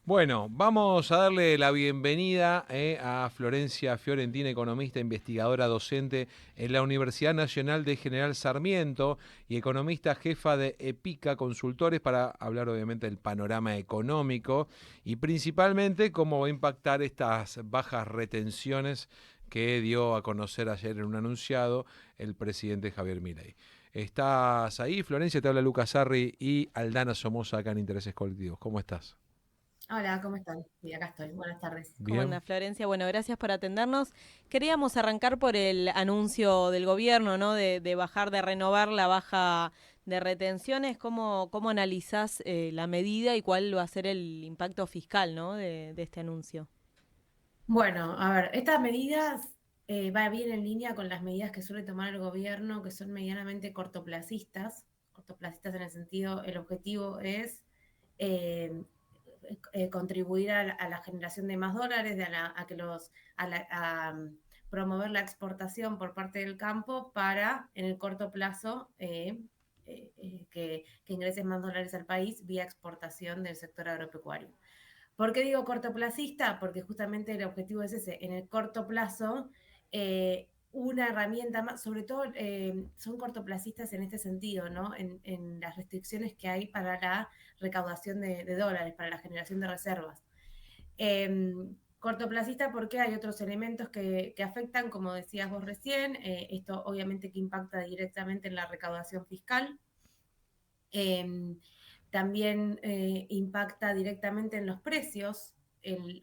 Bueno, vamos a darle la bienvenida a Florencia Fiorentina, economista, investigadora, docente en la Universidad Nacional de General Sarmiento y economista jefa de EPICA Consultores para hablar obviamente del panorama económico y principalmente cómo va a impactar estas bajas retenciones que dio a conocer ayer en un anunciado el presidente Javier Milei. ¿Estás ahí, Florencia? Te habla Lucas Arri y Aldana Somoza acá en Intereses Colectivos. ¿Cómo estás? Hola, ¿cómo están? Sí, acá estoy. Buenas tardes. ¿Cómo Bien. anda, Florencia? Bueno, gracias por atendernos. Queríamos arrancar por el anuncio del gobierno, ¿no? De bajar, de renovar la baja de retenciones. ¿Cómo analizás la medida y cuál va a ser el impacto fiscal, ¿no? De este anuncio. Bueno, a ver, estas medidas va bien en línea con las medidas que suele tomar el gobierno, que son medianamente cortoplacistas. Cortoplacistas en el sentido, el objetivo es eh, contribuir a la generación de más dólares, a que promover la exportación por parte del campo para, en el corto plazo, que ingresen más dólares al país vía exportación del sector agropecuario. ¿Por qué digo cortoplacista? Porque justamente el objetivo es ese, en el corto plazo, una herramienta más, sobre todo son cortoplacistas en este sentido, ¿no? En las restricciones que hay para la recaudación de dólares, para la generación de reservas. Cortoplacista porque hay otros elementos que afectan, como decías vos recién, esto obviamente que impacta directamente en la recaudación fiscal. Eh, También impacta directamente en los precios,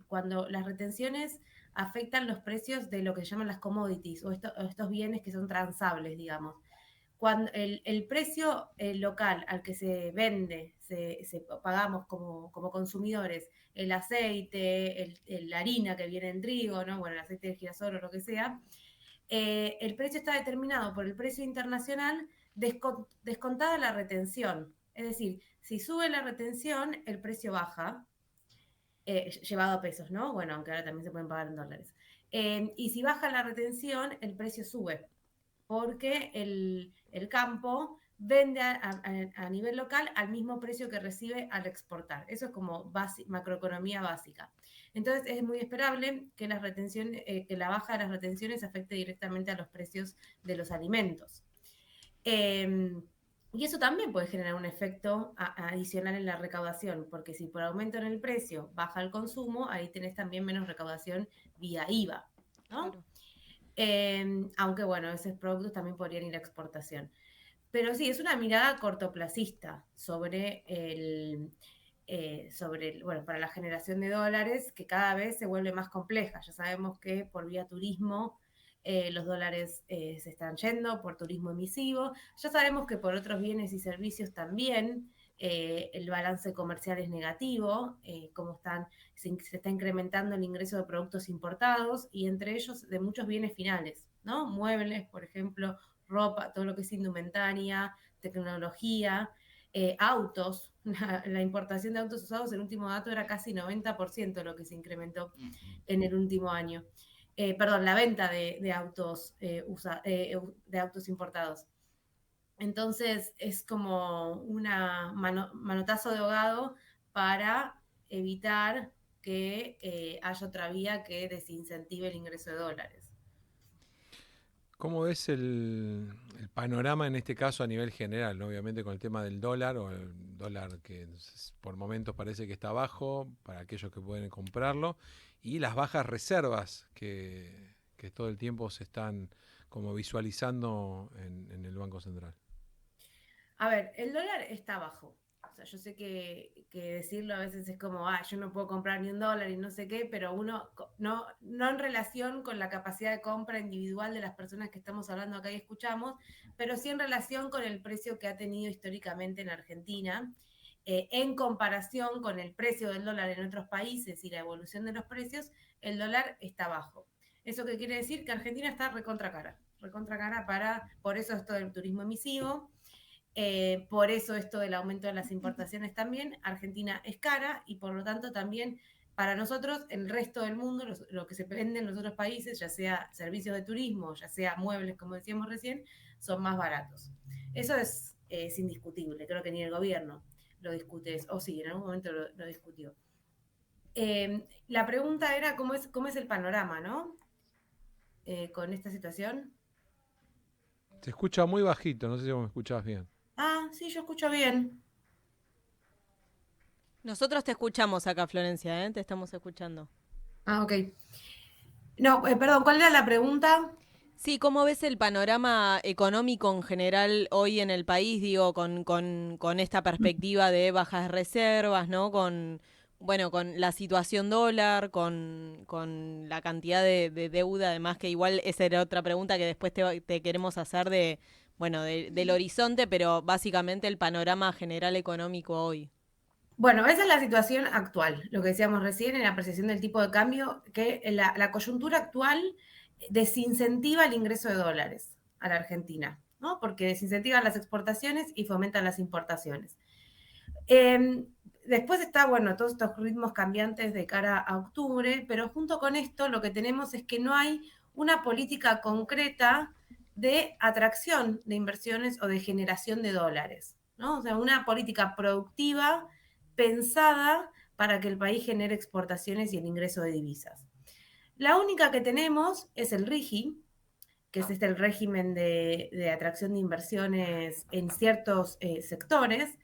cuando las retenciones afectan los precios de lo que se llaman las commodities o estos bienes que son transables, digamos. Cuando el precio local al que se vende, pagamos como consumidores, el aceite, la harina que viene en trigo, ¿no? Bueno, el aceite de girasol o lo que sea, el precio está determinado por el precio internacional descontada la retención. Es decir, si sube la retención, el precio baja, llevado a pesos, ¿no? Bueno, aunque ahora también se pueden pagar en dólares. Y si baja la retención, el precio sube, porque el campo vende a nivel local al mismo precio que recibe al exportar. Eso es como macroeconomía básica. Entonces es muy esperable que que la baja de las retenciones afecte directamente a los precios de los alimentos. Eh, y eso también puede generar un efecto adicional en la recaudación, porque si por aumento en el precio baja el consumo, ahí tenés también menos recaudación vía IVA, ¿no? Claro. Aunque bueno, esos productos también podrían ir a exportación. Pero sí, es una mirada cortoplacista bueno, para la generación de dólares que cada vez se vuelve más compleja. Ya sabemos que por vía turismo los dólares se están yendo, por turismo emisivo. Ya sabemos que por otros bienes y servicios también el balance comercial es negativo, se está incrementando el ingreso de productos importados y entre ellos de muchos bienes finales, ¿no? Muebles, por ejemplo, ropa, todo lo que es indumentaria, tecnología, autos. La importación de autos usados, el último dato era casi 90% lo que se incrementó en el último año. Perdón, la venta de autos, de autos importados. Entonces es como una manotazo de ahogado para evitar que haya otra vía que desincentive el ingreso de dólares. ¿Cómo ves el panorama en este caso a nivel general, ¿no? Obviamente con el tema del dólar o el dólar que por momentos parece que está bajo para aquellos que pueden comprarlo y las bajas reservas que todo el tiempo se están como visualizando en el Banco Central? A ver, el dólar está bajo. O sea, yo sé que decirlo a veces es como, yo no puedo comprar ni un dólar y no sé qué, pero uno, no en relación con la capacidad de compra individual de las personas que estamos hablando acá y escuchamos, pero sí en relación con el precio que ha tenido históricamente en Argentina, en comparación con el precio del dólar en otros países y la evolución de los precios, el dólar está bajo. ¿Eso qué quiere decir? Que Argentina está recontra cara por eso esto del turismo emisivo. Por eso esto del aumento de las importaciones también, Argentina es cara y por lo tanto también para nosotros, el resto del mundo, lo que se vende en los otros países, ya sea servicios de turismo, ya sea muebles, como decíamos recién, son más baratos. Eso es indiscutible, creo que ni el gobierno lo discute, o sí, en algún momento lo discutió. La pregunta era cómo es el panorama, ¿no? Con esta situación. Se escucha muy bajito, no sé si vos me escuchás bien. Ah, sí, yo escucho bien. Nosotros te escuchamos acá, Florencia, ¿eh? Te estamos escuchando. Ah, ok. No, perdón, ¿cuál era la pregunta? Sí, ¿cómo ves el panorama económico en general hoy en el país? Digo, con esta perspectiva de bajas reservas, ¿no? Bueno, con la situación dólar, con la cantidad de deuda, además que igual esa era otra pregunta que después te queremos hacer del horizonte, pero básicamente el panorama general económico hoy. Bueno, esa es la situación actual, lo que decíamos recién en la apreciación del tipo de cambio, que la coyuntura actual desincentiva el ingreso de dólares a la Argentina, ¿no? Porque desincentiva las exportaciones y fomentan las importaciones. Eh, Después está, bueno, todos estos ritmos cambiantes de cara a octubre, pero junto con esto lo que tenemos es que no hay una política concreta de atracción de inversiones o de generación de dólares, ¿no? O sea, una política productiva pensada para que el país genere exportaciones y el ingreso de divisas. La única que tenemos es el RIGI, que es el régimen de atracción de inversiones en ciertos sectores,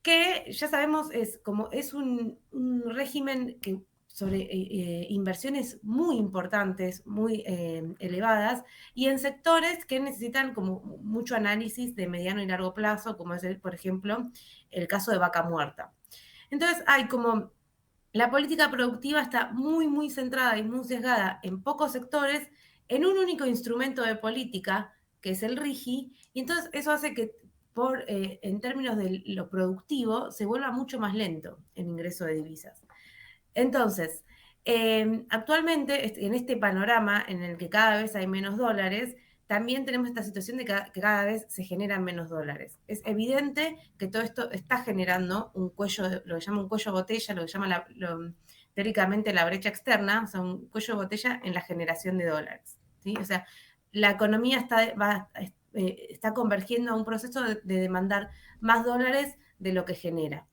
que ya sabemos es un régimen que sobre inversiones muy importantes, muy elevadas, y en sectores que necesitan como mucho análisis de mediano y largo plazo, como es, por ejemplo, el caso de Vaca Muerta. Entonces hay como la política productiva está muy, muy centrada y muy sesgada en pocos sectores, en un único instrumento de política, que es el RIGI, y entonces eso hace que en términos de lo productivo se vuelva mucho más lento el ingreso de divisas. Entonces, actualmente, en este panorama en el que cada vez hay menos dólares, también tenemos esta situación de que cada vez se generan menos dólares. Es evidente que todo esto está generando un cuello, lo que llama un cuello botella, lo que llama teóricamente la brecha externa, o sea, un cuello botella en la generación de dólares. ¿Sí? O sea, la economía está convergiendo a un proceso de demandar más dólares de lo que genera.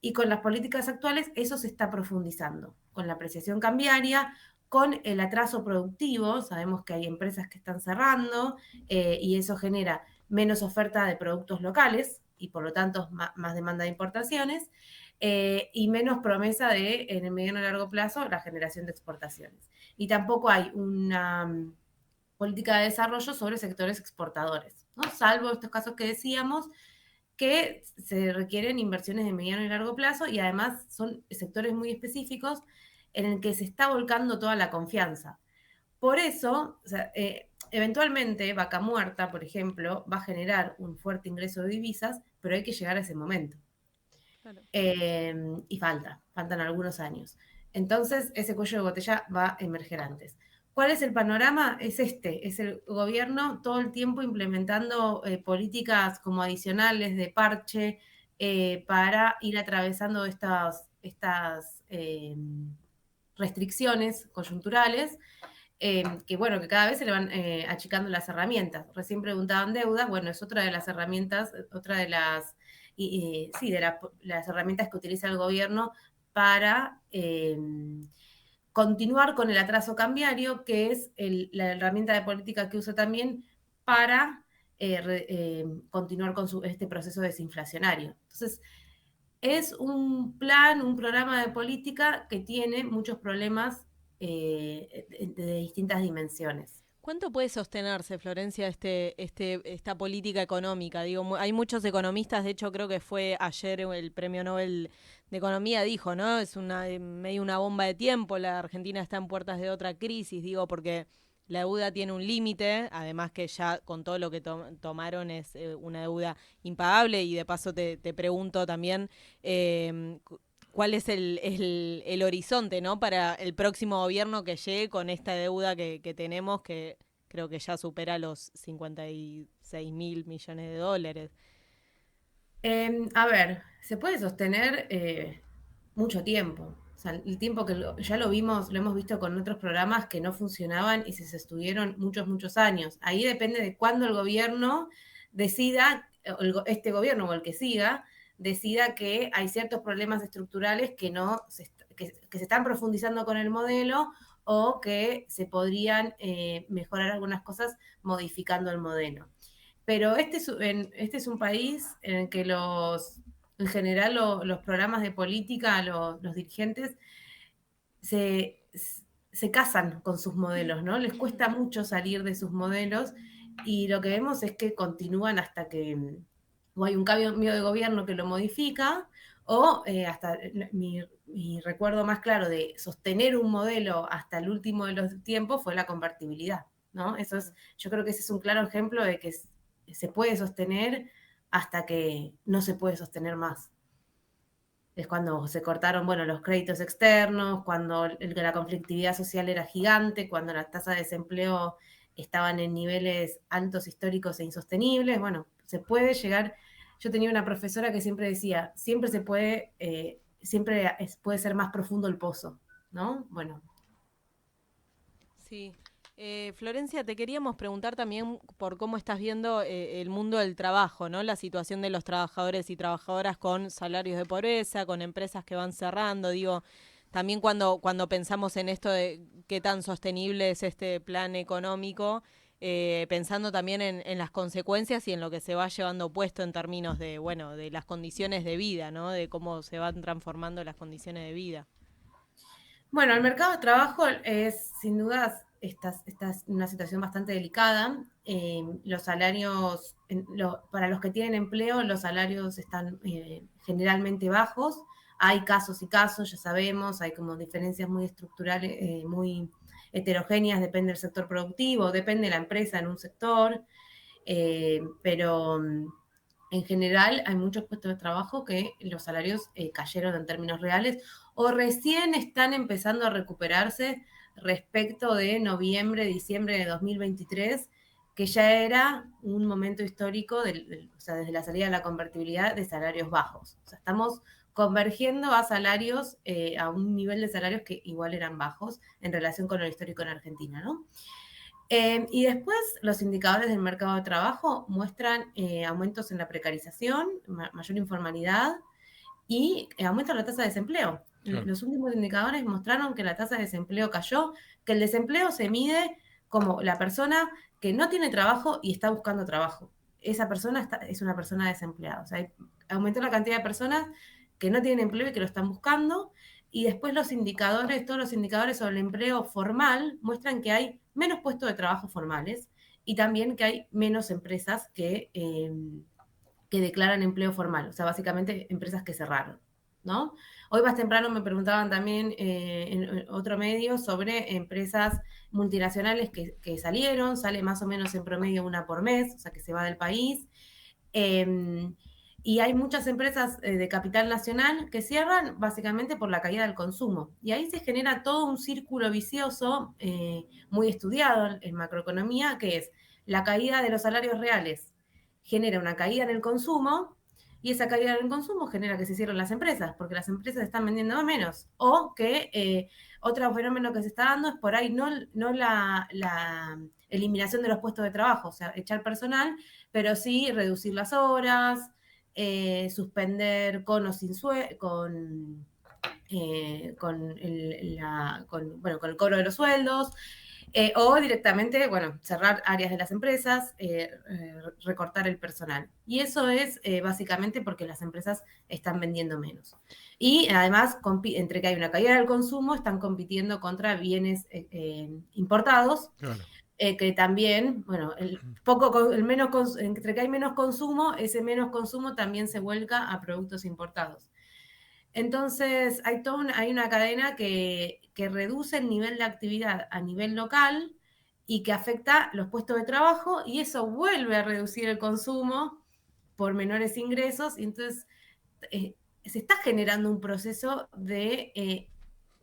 Y con las políticas actuales eso se está profundizando, con la apreciación cambiaria, con el atraso productivo, sabemos que hay empresas que están cerrando y eso genera menos oferta de productos locales y por lo tanto más demanda de importaciones y menos promesa de, en el mediano y largo plazo, la generación de exportaciones. Y tampoco hay una política de desarrollo sobre sectores exportadores, ¿no? Salvo estos casos que decíamos, que se requieren inversiones de mediano y largo plazo y además son sectores muy específicos en el que se está volcando toda la confianza. Por eso, o sea, eventualmente Vaca Muerta, por ejemplo, va a generar un fuerte ingreso de divisas, pero hay que llegar a ese momento. Claro. Y faltan algunos años. Entonces, ese cuello de botella va a emerger antes. ¿Cuál es el panorama? Es el gobierno todo el tiempo implementando políticas como adicionales de parche para ir atravesando estas restricciones coyunturales, que bueno, que cada vez se le van achicando las herramientas. Recién preguntaban deuda, bueno, es otra de las herramientas, otra de las, sí, de las herramientas que utiliza el gobierno para continuar con el atraso cambiario, que es la herramienta de política que usa también para continuar con este proceso desinflacionario. Entonces, es un plan, un programa de política que tiene muchos problemas de distintas dimensiones. ¿Cuánto puede sostenerse, Florencia, esta política económica? Digo, hay muchos economistas, de hecho creo que fue ayer el Premio Nobel de Economía dijo, ¿no? Es medio una bomba de tiempo, la Argentina está en puertas de otra crisis, digo, porque la deuda tiene un límite, además que ya con todo lo que tomaron es una deuda impagable y de paso te pregunto también cuál es el horizonte, ¿no? Para el próximo gobierno que llegue con esta deuda que tenemos, que creo que ya supera los 56.000 millones de dólares. A ver, se puede sostener mucho tiempo. O sea, el tiempo que ya lo vimos, lo hemos visto con otros programas que no funcionaban y se sostuvieron muchos, muchos años. Ahí depende de cuándo el gobierno decida, este gobierno o el que siga, decida que hay ciertos problemas estructurales que se están profundizando con el modelo o que se podrían mejorar algunas cosas modificando el modelo. Pero este es un país en el que en general los programas de política, los dirigentes, se casan con sus modelos, ¿no? Les cuesta mucho salir de sus modelos y lo que vemos es que continúan hasta que o hay un cambio de gobierno que lo modifica o hasta mi recuerdo más claro de sostener un modelo hasta el último de los tiempos fue la convertibilidad, ¿no? Yo creo que ese es un claro ejemplo de que se puede sostener hasta que no se puede sostener más. Es cuando se cortaron, bueno, los créditos externos, cuando la conflictividad social era gigante, cuando las tasas de desempleo estaban en niveles altos históricos e insostenibles. Bueno, se puede llegar. Yo tenía una profesora que siempre decía, siempre puede ser más profundo el pozo, ¿no? Bueno. Sí. Florencia, te queríamos preguntar también por cómo estás viendo el mundo del trabajo, ¿no? La situación de los trabajadores y trabajadoras con salarios de pobreza, con empresas que van cerrando. Digo, también cuando pensamos en esto de qué tan sostenible es este plan económico, pensando también en las consecuencias y en lo que se va llevando puesto en términos de, bueno, de las condiciones de vida, ¿no? De cómo se van transformando las condiciones de vida. Bueno, el mercado de trabajo es, sin dudas, esta es una situación bastante delicada. Los salarios, para los que tienen empleo, los salarios están generalmente bajos. Hay casos y casos, ya sabemos, hay como diferencias muy estructurales, muy heterogéneas, depende del sector productivo, depende de la empresa en un sector, pero en general hay muchos puestos de trabajo que los salarios cayeron en términos reales o recién están empezando a recuperarse respecto de noviembre, diciembre de 2023, que ya era un momento histórico, o sea, desde la salida de la convertibilidad de salarios bajos. O sea, estamos convergiendo a salarios, a un nivel de salarios que igual eran bajos en relación con lo histórico en Argentina, ¿no? Y después los indicadores del mercado de trabajo muestran aumentos en la precarización, mayor informalidad y aumento en la tasa de desempleo. Claro. Los últimos indicadores mostraron que la tasa de desempleo cayó, que el desempleo se mide como la persona que no tiene trabajo y está buscando trabajo. Esa persona es una persona desempleada. O sea, aumentó la cantidad de personas que no tienen empleo y que lo están buscando. Y después todos los indicadores sobre el empleo formal muestran que hay menos puestos de trabajo formales y también que hay menos empresas que declaran empleo formal, o sea, básicamente empresas que cerraron, ¿no? Hoy más temprano me preguntaban también en otro medio sobre empresas multinacionales que sale más o menos en promedio una por mes, o sea, que se va del país. Y hay muchas empresas de capital nacional que cierran básicamente por la caída del consumo. Y ahí se genera todo un círculo vicioso muy estudiado en macroeconomía, que es la caída de los salarios reales genera una caída en el consumo y esa caída en el consumo genera que se cierren las empresas, porque las empresas están vendiendo menos. O que otro fenómeno que se está dando es por ahí no la eliminación de los puestos de trabajo, o sea, echar personal, pero sí reducir las horas, suspender con o sin con el cobro de los sueldos, o directamente, bueno, cerrar áreas de las empresas, recortar el personal. Y eso es básicamente porque las empresas están vendiendo menos. Y además, entre que hay una caída del consumo, están compitiendo contra bienes importados. Claro. Que también, bueno, entre que hay menos consumo, ese menos consumo también se vuelca a productos importados. Entonces, hay una cadena que reduce el nivel de actividad a nivel local y que afecta los puestos de trabajo y eso vuelve a reducir el consumo por menores ingresos y entonces se está generando un proceso de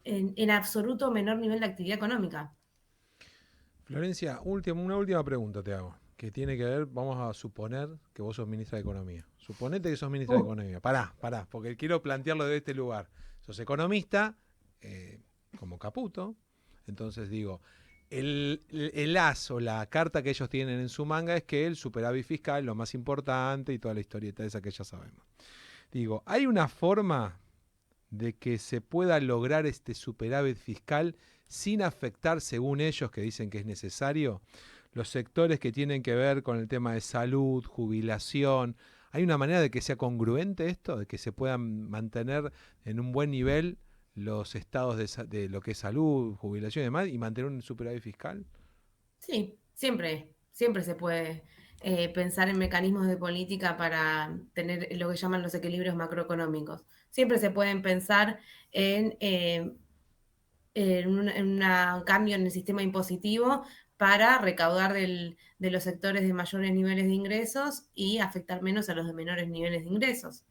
en absoluto menor nivel de actividad económica. Florencia, una última pregunta te hago, que tiene que ver, vamos a suponer que vos sos ministra de Economía. Suponete que sos ministra de Economía. Pará, porque quiero plantearlo desde este lugar. Sos economista, como Caputo, entonces digo, el as o la carta que ellos tienen en su manga es que el superávit fiscal es lo más importante y toda la historieta esa que ya sabemos. Digo, ¿hay una forma de que se pueda lograr este superávit fiscal sin afectar, según ellos, que dicen que es necesario, los sectores que tienen que ver con el tema de salud, jubilación? ¿Hay una manera de que sea congruente esto, de que se puedan mantener en un buen nivel los estados de lo que es salud, jubilación y demás, y mantener un superávit fiscal? Sí, siempre se puede pensar en mecanismos de política para tener lo que llaman los equilibrios macroeconómicos. Siempre se pueden pensar en un cambio en el sistema impositivo para recaudar de los sectores de mayores niveles de ingresos y afectar menos a los de menores niveles de ingresos.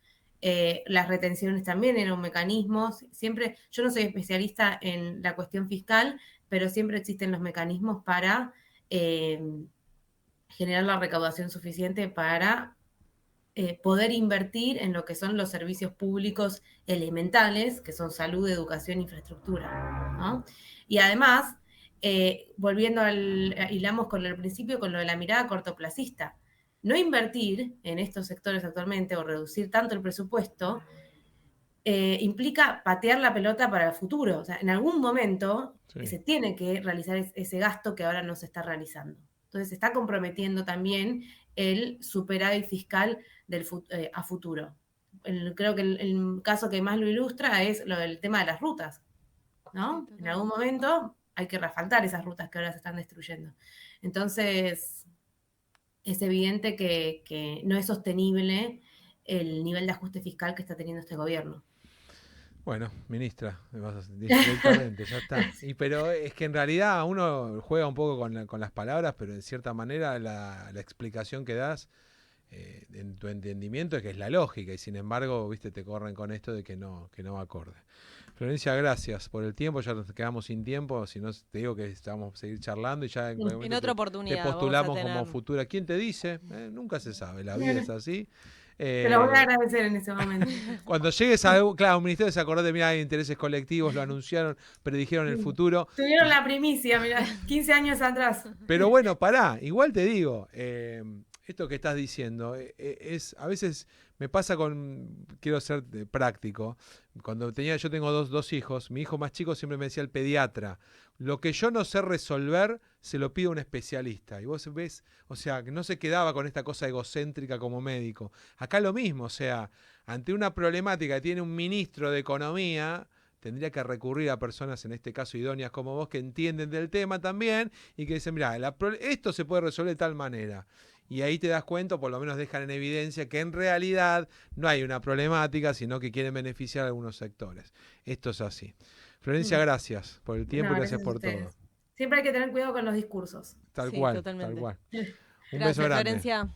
Las retenciones también eran mecanismos. Siempre, yo no soy especialista en la cuestión fiscal, pero siempre existen los mecanismos para generar la recaudación suficiente para poder invertir en lo que son los servicios públicos elementales, que son salud, educación, infraestructura, ¿no? Y además, hilamos con el principio, con lo de la mirada cortoplacista. No invertir en estos sectores actualmente o reducir tanto el presupuesto implica patear la pelota para el futuro. O sea, en algún momento se tiene que realizar ese gasto que ahora no se está realizando. Entonces se está comprometiendo también el superávit fiscal a futuro. Creo que el caso que más lo ilustra es lo del tema de las rutas, ¿no? En algún momento hay que reasfaltar esas rutas que ahora se están destruyendo. Entonces, es evidente que no es sostenible el nivel de ajuste fiscal que está teniendo este gobierno. Bueno, ministra, directamente, ya está. Pero es que en realidad uno juega un poco con las palabras, pero en cierta manera la explicación que das en tu entendimiento es que es la lógica, y sin embargo, viste, te corren con esto de que no va acorde. Florencia, gracias por el tiempo, ya nos quedamos sin tiempo, si no te digo que vamos a seguir charlando y ya en otra oportunidad te postulamos como futura. ¿Quién te dice? Nunca se sabe, la vida es así. Te lo voy a agradecer en ese momento. Cuando llegues a un ministerio se acordó de, mira, hay intereses colectivos, lo anunciaron, predijeron el futuro. Tuvieron la primicia, mira, 15 años atrás. Pero bueno, pará, igual te digo, esto que estás diciendo, a veces me pasa quiero ser práctico, yo tengo dos hijos, mi hijo más chico siempre me decía el pediatra, lo que yo no sé resolver se lo pido a un especialista, y vos ves, o sea, que no se quedaba con esta cosa egocéntrica como médico. Acá lo mismo, o sea, ante una problemática que tiene un ministro de Economía, tendría que recurrir a personas, en este caso idóneas como vos, que entienden del tema también y que dicen, mirá, esto se puede resolver de tal manera. Y ahí te das cuenta, por lo menos dejan en evidencia, que en realidad no hay una problemática, sino que quieren beneficiar a algunos sectores. Esto es así. Florencia, gracias por el tiempo y gracias por todo. Siempre hay que tener cuidado con los discursos. Tal cual, totalmente. Tal cual. Un Gracias, beso grande. Florencia.